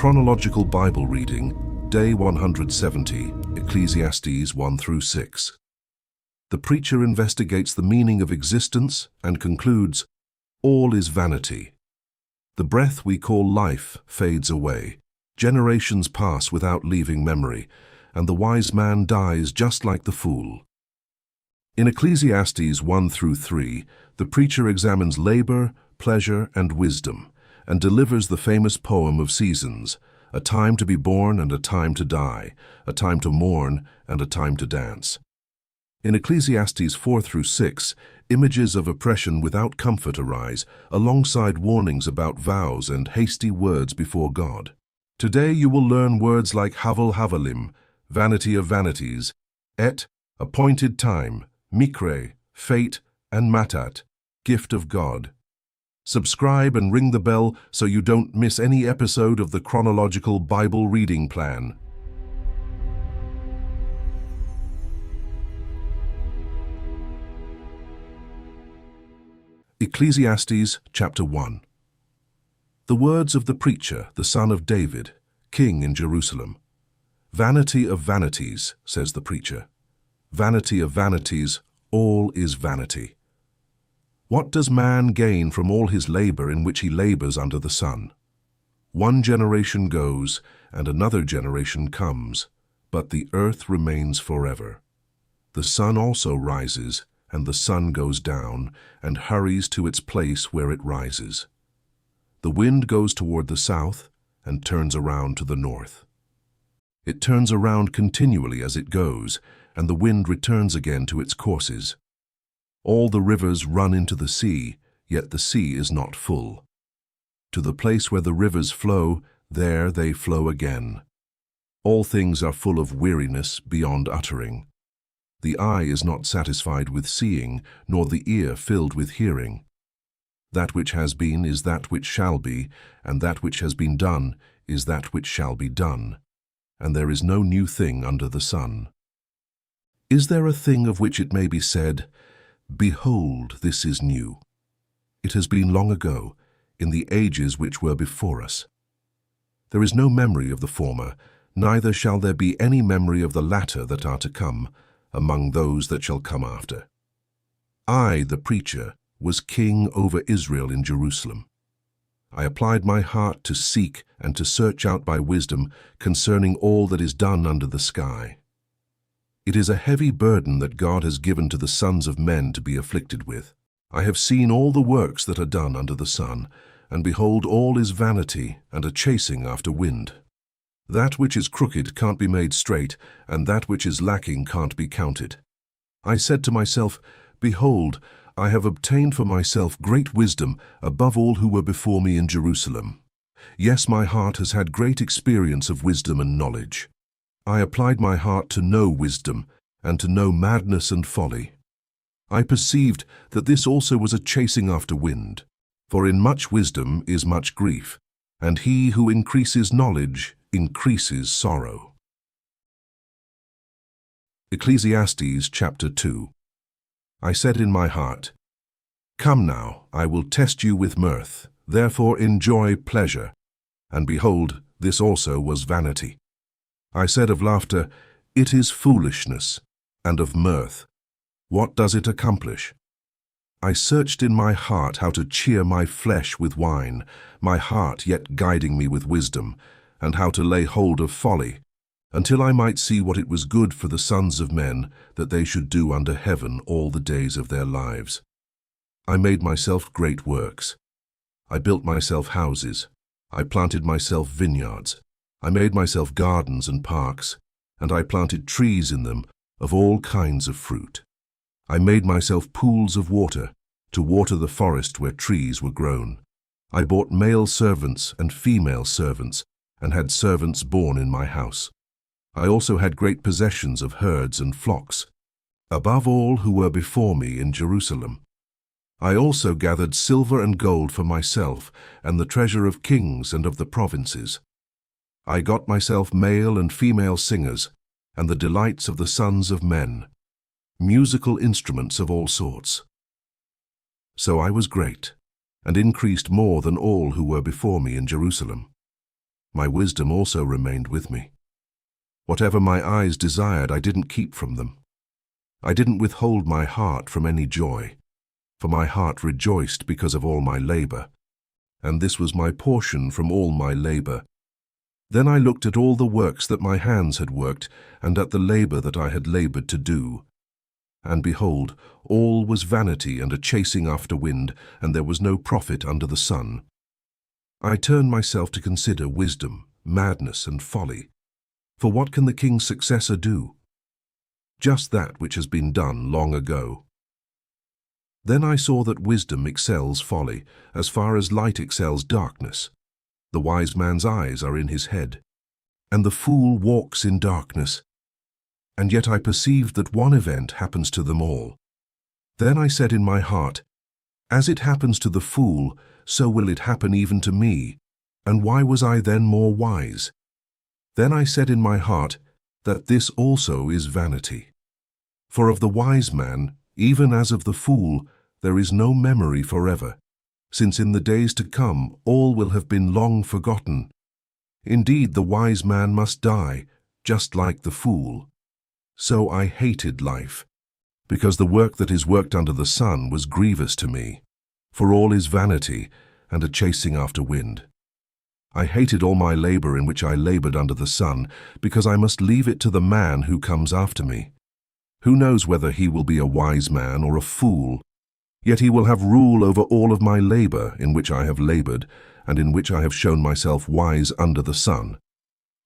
Chronological Bible Reading, Day 170, Ecclesiastes 1 through 6. The preacher investigates the meaning of existence and concludes, all is vanity. The breath we call life fades away. Generations pass without leaving memory, and the wise man dies just like the fool. In Ecclesiastes 1 through 3, the preacher examines labor, pleasure, and wisdom, and delivers the famous poem of seasons, a time to be born and a time to die, a time to mourn and a time to dance. In Ecclesiastes 4 through 6, images of oppression without comfort arise, alongside warnings about vows and hasty words before God. Today you will learn words like HAVEL HAVALIM, vanity of vanities, appointed time, MIQREH, fate, and MATTAT, gift of God. Subscribe and ring the bell so you don't miss any episode of the Chronological Bible Reading Plan. Ecclesiastes chapter 1. The words of the preacher, the son of David, king in Jerusalem. Vanity of vanities, says the preacher. Vanity of vanities, all is vanity. What does man gain from all his labor in which he labors under the sun? One generation goes, and another generation comes, but the earth remains forever. The sun also rises, and the sun goes down, and hurries to its place where it rises. The wind goes toward the south, and turns around to the north. It turns around continually as it goes, and the wind returns again to its courses. All the rivers run into the sea, yet the sea is not full. To the place where the rivers flow, there they flow again. All things are full of weariness beyond uttering. The eye is not satisfied with seeing, nor the ear filled with hearing. That which has been is that which shall be, and that which has been done is that which shall be done. And there is no new thing under the sun. Is there a thing of which it may be said, behold, this is new? It has been long ago, in the ages which were before us. There is no memory of the former, neither shall there be any memory of the latter that are to come, among those that shall come after. I, the preacher, was king over Israel in Jerusalem. I applied my heart to seek and to search out by wisdom concerning all that is done under the sky. It is a heavy burden that God has given to the sons of men to be afflicted with. I have seen all the works that are done under the sun, and behold, all is vanity and a chasing after wind. That which is crooked can't be made straight, and that which is lacking can't be counted. I said to myself, behold, I have obtained for myself great wisdom above all who were before me in Jerusalem. Yes, my heart has had great experience of wisdom and knowledge. I applied my heart to know wisdom, and to know madness and folly. I perceived that this also was a chasing after wind, for in much wisdom is much grief, and he who increases knowledge increases sorrow. Ecclesiastes chapter 2. I said in my heart, come now, I will test you with mirth, therefore enjoy pleasure. And behold, this also was vanity. I said of laughter, it is foolishness, and of mirth, what does it accomplish? I searched in my heart how to cheer my flesh with wine, my heart yet guiding me with wisdom, and how to lay hold of folly, until I might see what it was good for the sons of men that they should do under heaven all the days of their lives. I made myself great works. I built myself houses. I planted myself vineyards. I made myself gardens and parks, and I planted trees in them of all kinds of fruit. I made myself pools of water to water the forest where trees were grown. I bought male servants and female servants, and had servants born in my house. I also had great possessions of herds and flocks, above all who were before me in Jerusalem. I also gathered silver and gold for myself, and the treasure of kings and of the provinces. I got myself male and female singers, and the delights of the sons of men, musical instruments of all sorts. So I was great, and increased more than all who were before me in Jerusalem. My wisdom also remained with me. Whatever my eyes desired, I didn't keep from them. I didn't withhold my heart from any joy, for my heart rejoiced because of all my labor, and this was my portion from all my labor. Then I looked at all the works that my hands had worked, and at the labor that I had labored to do. And behold, all was vanity and a chasing after wind, and there was no profit under the sun. I turned myself to consider wisdom, madness, and folly. For what can the king's successor do? Just that which has been done long ago. Then I saw that wisdom excels folly, as far as light excels darkness. The wise man's eyes are in his head, and the fool walks in darkness. And yet I perceived that one event happens to them all. Then I said in my heart, as it happens to the fool, so will it happen even to me. And why was I then more wise? Then I said in my heart, that this also is vanity. For of the wise man, even as of the fool, there is no memory forever, since in the days to come all will have been long forgotten. Indeed, the wise man must die, just like the fool. So I hated life, because the work that is worked under the sun was grievous to me, for all is vanity and a chasing after wind. I hated all my labor in which I labored under the sun, because I must leave it to the man who comes after me. Who knows whether he will be a wise man or a fool? Yet he will have rule over all of my labor in which I have labored, and in which I have shown myself wise under the sun.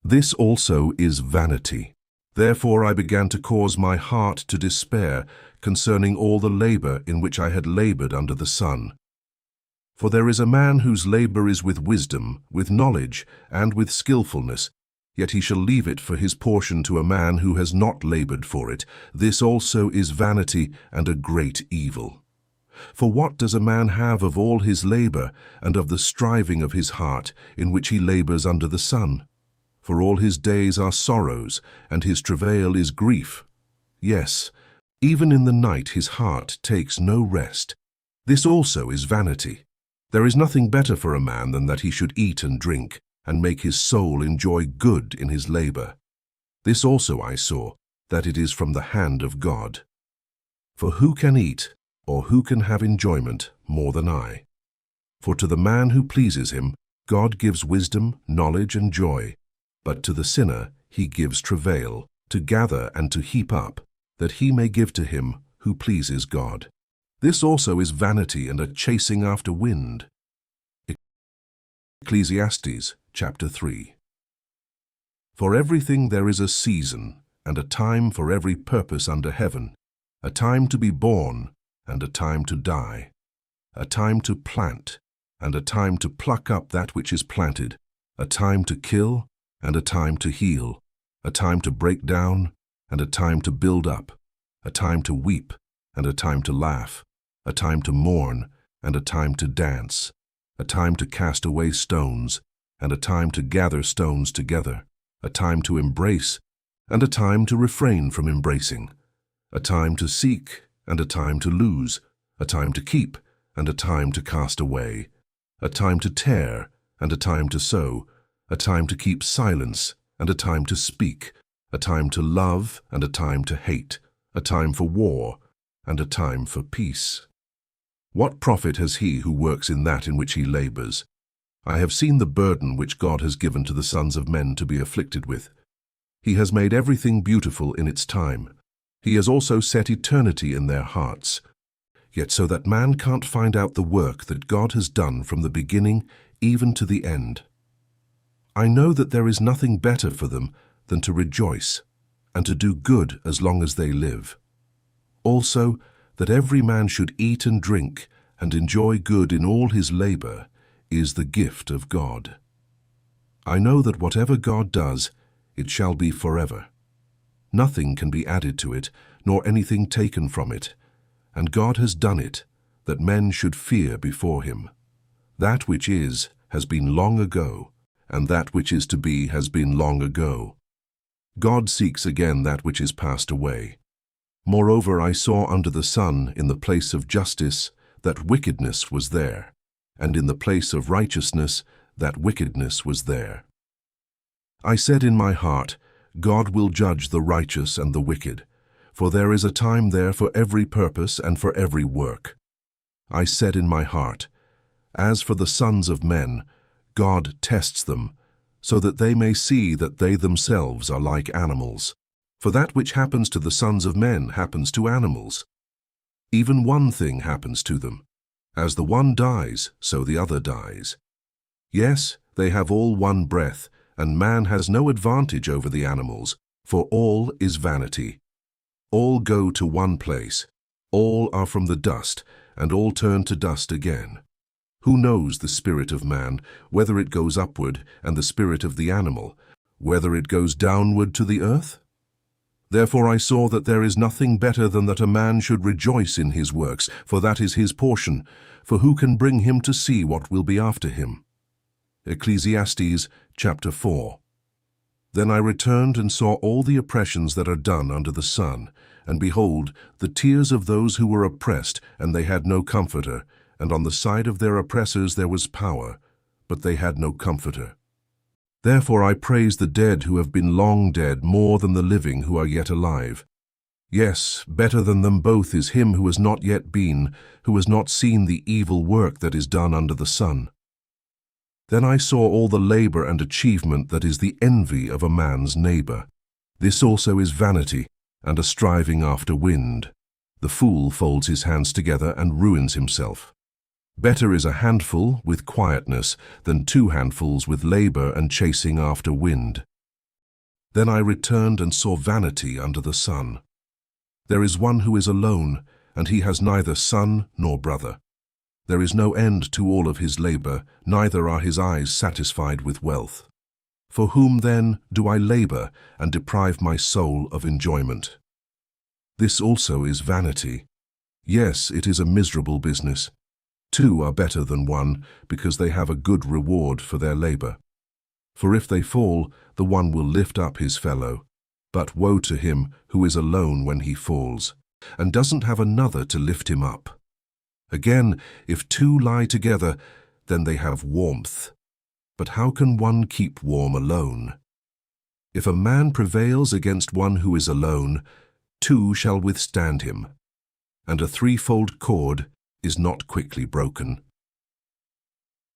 This also is vanity. Therefore I began to cause my heart to despair concerning all the labor in which I had labored under the sun. For there is a man whose labor is with wisdom, with knowledge, and with skillfulness, yet he shall leave it for his portion to a man who has not labored for it. This also is vanity and a great evil. For what does a man have of all his labor and of the striving of his heart in which he labors under the sun? For all his days are sorrows, and his travail is grief. Yes, even in the night his heart takes no rest. This also is vanity. There is nothing better for a man than that he should eat and drink, and make his soul enjoy good in his labor. This also I saw, that it is from the hand of God. For who can eat, or who can have enjoyment more than I? For to the man who pleases him, God gives wisdom, knowledge, and joy. But to the sinner he gives travail, to gather and to heap up, that he may give to him who pleases God. This also is vanity and a chasing after wind. Ecclesiastes chapter 3. For everything there is a season, and a time for every purpose under heaven, a time to be born, and a time to die, a time to plant, and a time to pluck up that which is planted, a time to kill, and a time to heal, a time to break down, and a time to build up, a time to weep, and a time to laugh, a time to mourn, and a time to dance, a time to cast away stones, and a time to gather stones together, a time to embrace, and a time to refrain from embracing, a time to seek, and a time to lose, a time to keep, and a time to cast away, a time to tear, and a time to sow, a time to keep silence, and a time to speak, a time to love, and a time to hate, a time for war, and a time for peace. What profit has he who works in that in which he labors? I have seen the burden which God has given to the sons of men to be afflicted with. He has made everything beautiful in its time. He has also set eternity in their hearts. Yet so that man can't find out the work that God has done from the beginning even to the end. I know that there is nothing better for them than to rejoice and to do good as long as they live. Also, that every man should eat and drink and enjoy good in all his labor is the gift of God. I know that whatever God does, it shall be forever. Nothing can be added to it, nor anything taken from it. And God has done it, that men should fear before him. That which is has been long ago, and that which is to be has been long ago. God seeks again that which is passed away. Moreover, I saw under the sun in the place of justice that wickedness was there, and in the place of righteousness that wickedness was there. I said in my heart, God will judge the righteous and the wicked, for there is a time there for every purpose and for every work. I said in my heart, as for the sons of men, God tests them, so that they may see that they themselves are like animals. For that which happens to the sons of men happens to animals. Even one thing happens to them. As the one dies, so the other dies. Yes, they have all one breath, and man has no advantage over the animals, for all is vanity. All go to one place. All are from the dust, and all turn to dust again. Who knows the spirit of man, whether it goes upward, and the spirit of the animal, whether it goes downward to the earth? Therefore I saw that there is nothing better than that a man should rejoice in his works, for that is his portion. For who can bring him to see what will be after him? Ecclesiastes chapter 4. Then I returned and saw all the oppressions that are done under the sun, and behold, the tears of those who were oppressed, and they had no comforter, and on the side of their oppressors there was power, but they had no comforter. Therefore I praise the dead who have been long dead more than the living who are yet alive. Yes, better than them both is him who has not yet been, who has not seen the evil work that is done under the sun. Then I saw all the labor and achievement that is the envy of a man's neighbor. This also is vanity, and a striving after wind. The fool folds his hands together and ruins himself. Better is a handful with quietness than 2 handfuls with labor and chasing after wind. Then I returned and saw vanity under the sun. There is one who is alone, and he has neither son nor brother. There is no end to all of his labor, neither are his eyes satisfied with wealth. For whom then do I labor and deprive my soul of enjoyment? This also is vanity. Yes, it is a miserable business. 2 are better than 1, because they have a good reward for their labor. For if they fall, the one will lift up his fellow. But woe to him who is alone when he falls, and doesn't have another to lift him up. Again, if 2 lie together, then they have warmth. But how can one keep warm alone? If a man prevails against one who is alone, 2 shall withstand him, and a 3-fold cord is not quickly broken.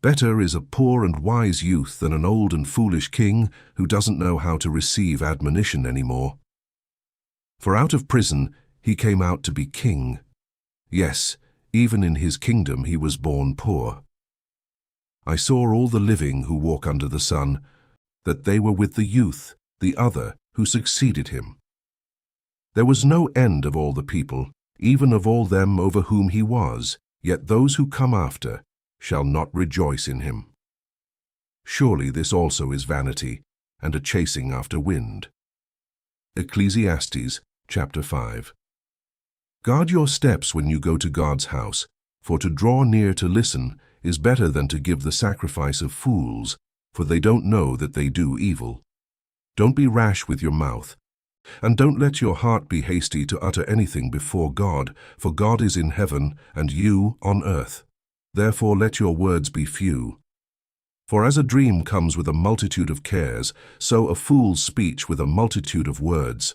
Better is a poor and wise youth than an old and foolish king who doesn't know how to receive admonition anymore. For out of prison he came out to be king. Yes, even in his kingdom he was born poor. I saw all the living who walk under the sun, that they were with the youth, the other, who succeeded him. There was no end of all the people, even of all them over whom he was, yet those who come after shall not rejoice in him. Surely this also is vanity, and a chasing after wind. Ecclesiastes chapter 5. Guard your steps when you go to God's house, for to draw near to listen is better than to give the sacrifice of fools, for they don't know that they do evil. Don't be rash with your mouth, and don't let your heart be hasty to utter anything before God, for God is in heaven, and you on earth. Therefore let your words be few. For as a dream comes with a multitude of cares, so a fool's speech with a multitude of words.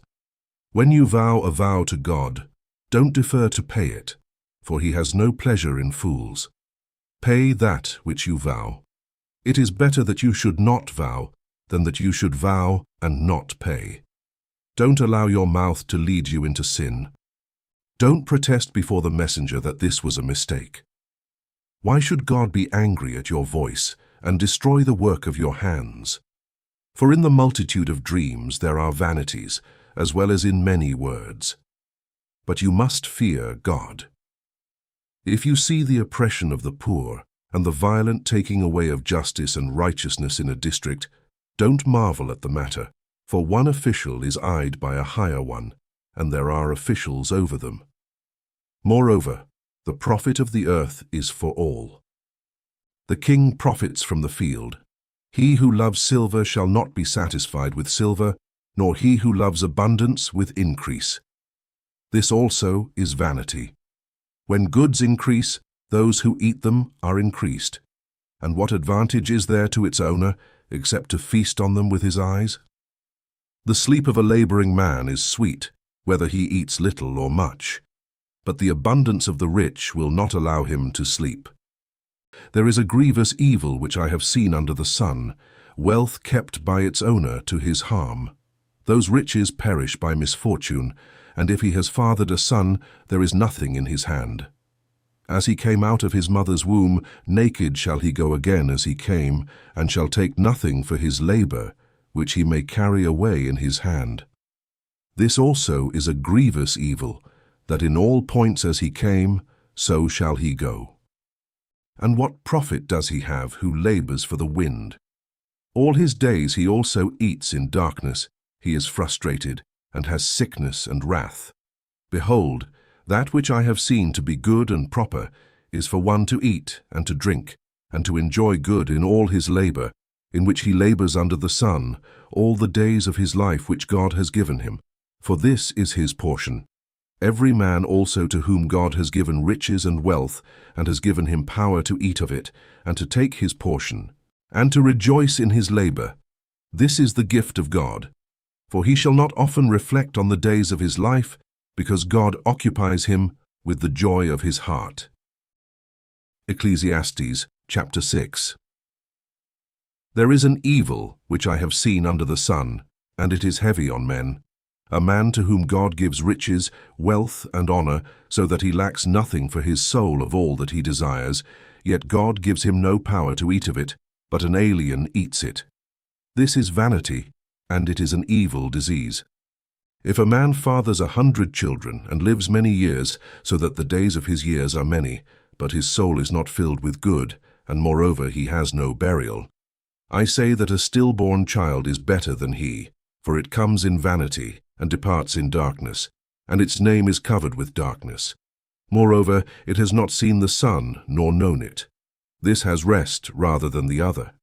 When you vow a vow to God, don't defer to pay it, for he has no pleasure in fools. Pay that which you vow. It is better that you should not vow than that you should vow and not pay. Don't allow your mouth to lead you into sin. Don't protest before the messenger that this was a mistake. Why should God be angry at your voice and destroy the work of your hands? For in the multitude of dreams there are vanities, as well as in many words. But you must fear God. If you see the oppression of the poor, and the violent taking away of justice and righteousness in a district, don't marvel at the matter, for one official is eyed by a higher one, and there are officials over them. Moreover, the profit of the earth is for all. The king profits from the field. He who loves silver shall not be satisfied with silver, nor he who loves abundance with increase. This also is vanity. When goods increase, those who eat them are increased. And what advantage is there to its owner, except to feast on them with his eyes? The sleep of a laboring man is sweet, whether he eats little or much, but the abundance of the rich will not allow him to sleep. There is a grievous evil which I have seen under the sun, wealth kept by its owner to his harm. Those riches perish by misfortune, and if he has fathered a son, there is nothing in his hand. As he came out of his mother's womb, naked shall he go again as he came, and shall take nothing for his labor, which he may carry away in his hand. This also is a grievous evil, that in all points as he came, so shall he go. And what profit does he have who labors for the wind? All his days he also eats in darkness, he is frustrated, and has sickness and wrath. Behold, that which I have seen to be good and proper is for one to eat and to drink, and to enjoy good in all his labor, in which he labors under the sun, all the days of his life which God has given him. For this is his portion. Every man also to whom God has given riches and wealth, and has given him power to eat of it, and to take his portion, and to rejoice in his labor. This is the gift of God. For he shall not often reflect on the days of his life, because God occupies him with the joy of his heart. Ecclesiastes chapter 6. There is an evil which I have seen under the sun, and it is heavy on men, a man to whom God gives riches, wealth, and honor, so that he lacks nothing for his soul of all that he desires, yet God gives him no power to eat of it, but an alien eats it. This is vanity, and it is an evil disease. If a man fathers 100 children and lives many years, so that the days of his years are many, but his soul is not filled with good, and moreover he has no burial, I say that a stillborn child is better than he, for it comes in vanity, and departs in darkness, and its name is covered with darkness. Moreover, it has not seen the sun, nor known it. This has rest rather than the other.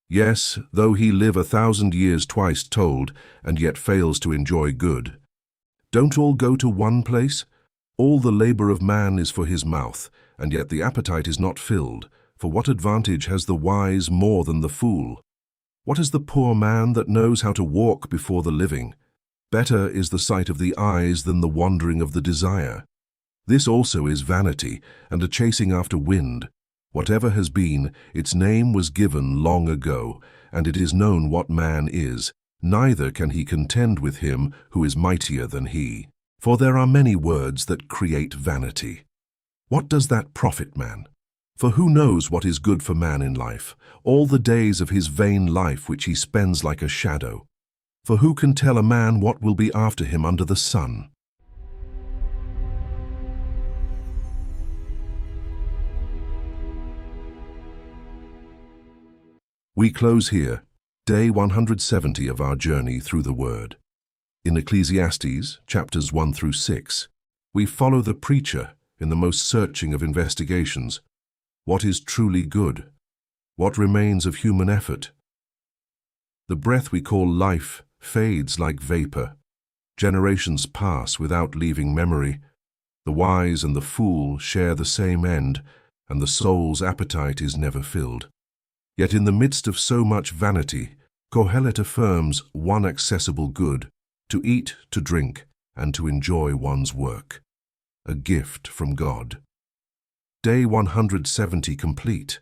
Yes, though he live 1,000 years twice told, and yet fails to enjoy good. Don't all go to one place? All the labor of man is for his mouth, and yet the appetite is not filled. For what advantage has the wise more than the fool? What is the poor man that knows how to walk before the living? Better is the sight of the eyes than the wandering of the desire. This also is vanity, and a chasing after wind. Whatever has been, its name was given long ago, and it is known what man is. Neither can he contend with him who is mightier than he. For there are many words that create vanity. What does that profit man? For who knows what is good for man in life, all the days of his vain life which he spends like a shadow? For who can tell a man what will be after him under the sun? We close here, day 170 of our journey through the Word. In Ecclesiastes, chapters 1 through 6, we follow the preacher in the most searching of investigations. What is truly good? What remains of human effort? The breath we call life fades like vapor. Generations pass without leaving memory. The wise and the fool share the same end, and the soul's appetite is never filled. Yet in the midst of so much vanity, Qohelet affirms one accessible good, to eat, to drink, and to enjoy one's work. A gift from God. Day 170 complete.